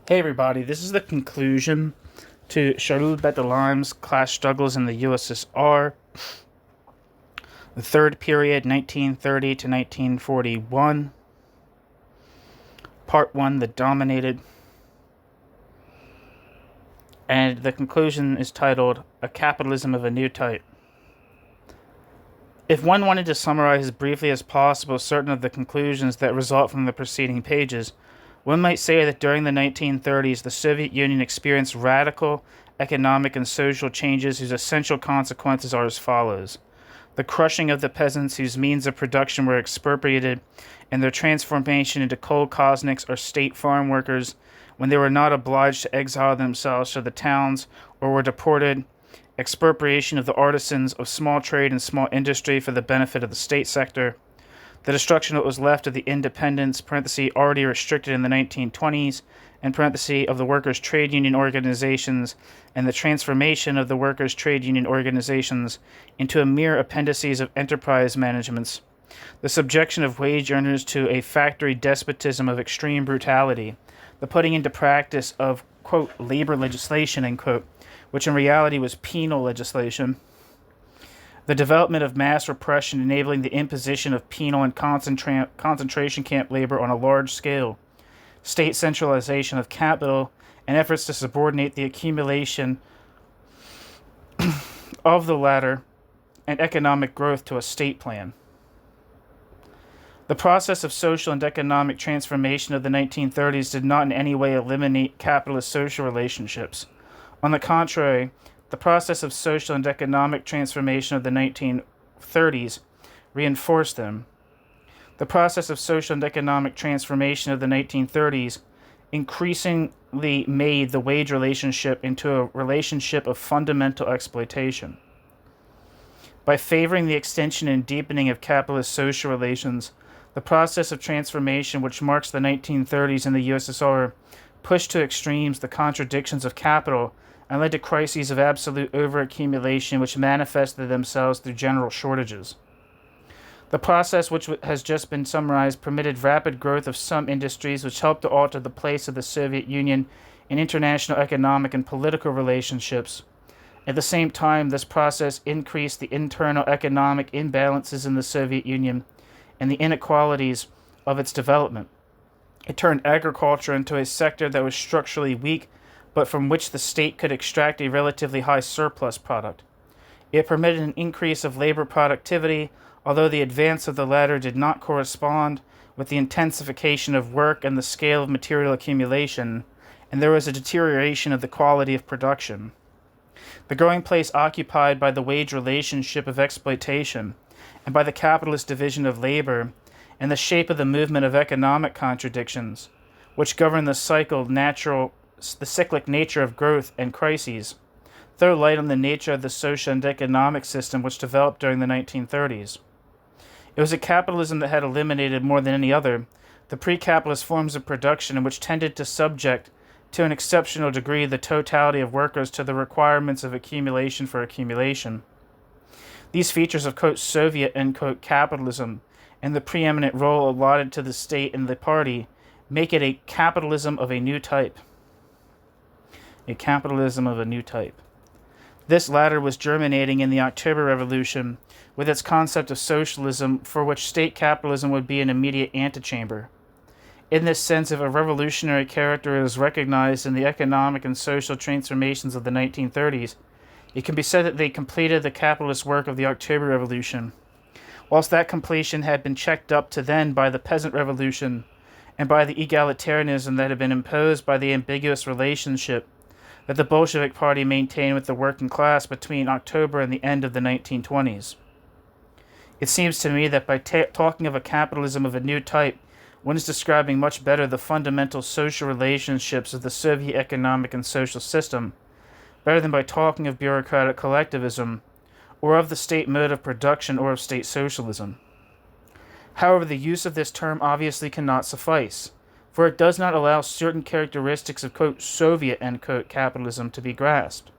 Hey everybody, this is the conclusion to Charles Bettelheim's Class Struggles in the USSR, the third period, 1930 to 1941, Part 1, The Dominated, and the conclusion is titled, A Capitalism of a New Type. If one wanted to summarize as briefly as possible certain of the conclusions that result from the preceding pages, one might say that during the 1930s, the Soviet Union experienced radical economic and social changes whose essential consequences are as follows. The crushing of the peasants whose means of production were expropriated, and their transformation into kolkhozniks or state farm workers when they were not obliged to exile themselves to the towns or were deported, expropriation of the artisans of small trade and small industry for the benefit of the state sector, the destruction of what was left of the independence (already restricted in the 1920s) and of the workers' trade union organizations, and the transformation of the workers' trade union organizations into a mere appendices of enterprise managements, the subjection of wage earners to a factory despotism of extreme brutality, the putting into practice of, quote, labor legislation, end quote, which in reality was penal legislation, the development of mass repression enabling the imposition of penal and concentration camp labor on a large scale, state centralization of capital, and efforts to subordinate the accumulation of the latter and economic growth to a state plan. The process of social and economic transformation of the 1930s did not in any way eliminate capitalist social relationships. On the contrary, the process of social and economic transformation of the 1930s reinforced them. The process of social and economic transformation of the 1930s increasingly made the wage relationship into a relationship of fundamental exploitation. By favoring the extension and deepening of capitalist social relations, the process of transformation which marks the 1930s in the USSR pushed to extremes the contradictions of capital and led to crises of absolute overaccumulation which manifested themselves through general shortages. The process which has just been summarized permitted rapid growth of some industries which helped to alter the place of the Soviet Union in international economic and political relationships. At the same time, this process increased the internal economic imbalances in the Soviet Union and the inequalities of its development. It turned agriculture into a sector that was structurally weak, but from which the state could extract a relatively high surplus product. It permitted an increase of labor productivity, although the advance of the latter did not correspond with the intensification of work and the scale of material accumulation, and there was a deterioration of the quality of production. The growing place occupied by the wage relationship of exploitation and by the capitalist division of labor, and the shape of the movement of economic contradictions, which govern the cyclic nature of growth and crises, throw light on the nature of the social and economic system which developed during the 1930s. It was a capitalism that had eliminated more than any other the pre-capitalist forms of production and which tended to subject to an exceptional degree the totality of workers to the requirements of accumulation for accumulation. These features of, quote, Soviet, end quote, capitalism and the preeminent role allotted to the state and the party make it a capitalism of a new type. A capitalism of a new type. This latter was germinating in the October Revolution with its concept of socialism, for which state capitalism would be an immediate antechamber. In this sense, if a revolutionary character is recognized in the economic and social transformations of the 1930s, it can be said that they completed the capitalist work of the October Revolution, whilst that completion had been checked up to then by the Peasant Revolution and by the egalitarianism that had been imposed by the ambiguous relationship that the Bolshevik Party maintained with the working class between October and the end of the 1920s. It seems to me that by talking of a capitalism of a new type, one is describing much better the fundamental social relationships of the Soviet economic and social system, better than by talking of bureaucratic collectivism, or of the state mode of production, or of state socialism. However, the use of this term obviously cannot suffice, for it does not allow certain characteristics of, quote, Soviet, end quote, capitalism to be grasped.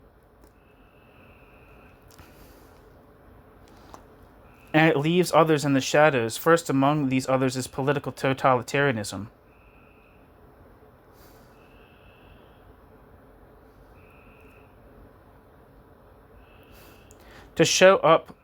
And it leaves others in the shadows. First among these others is political totalitarianism. To show up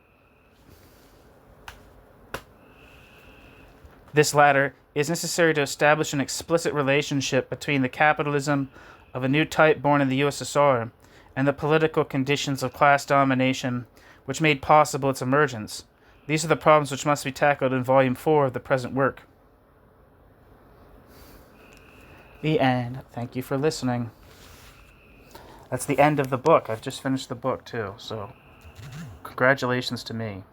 this latter, it is necessary to establish an explicit relationship between the capitalism of a new type born in the USSR and the political conditions of class domination which made possible its emergence. These are the problems which must be tackled in Volume 4 of the present work. The end. Thank you for listening. That's the end of the book. I've just finished the book, too, so congratulations to me.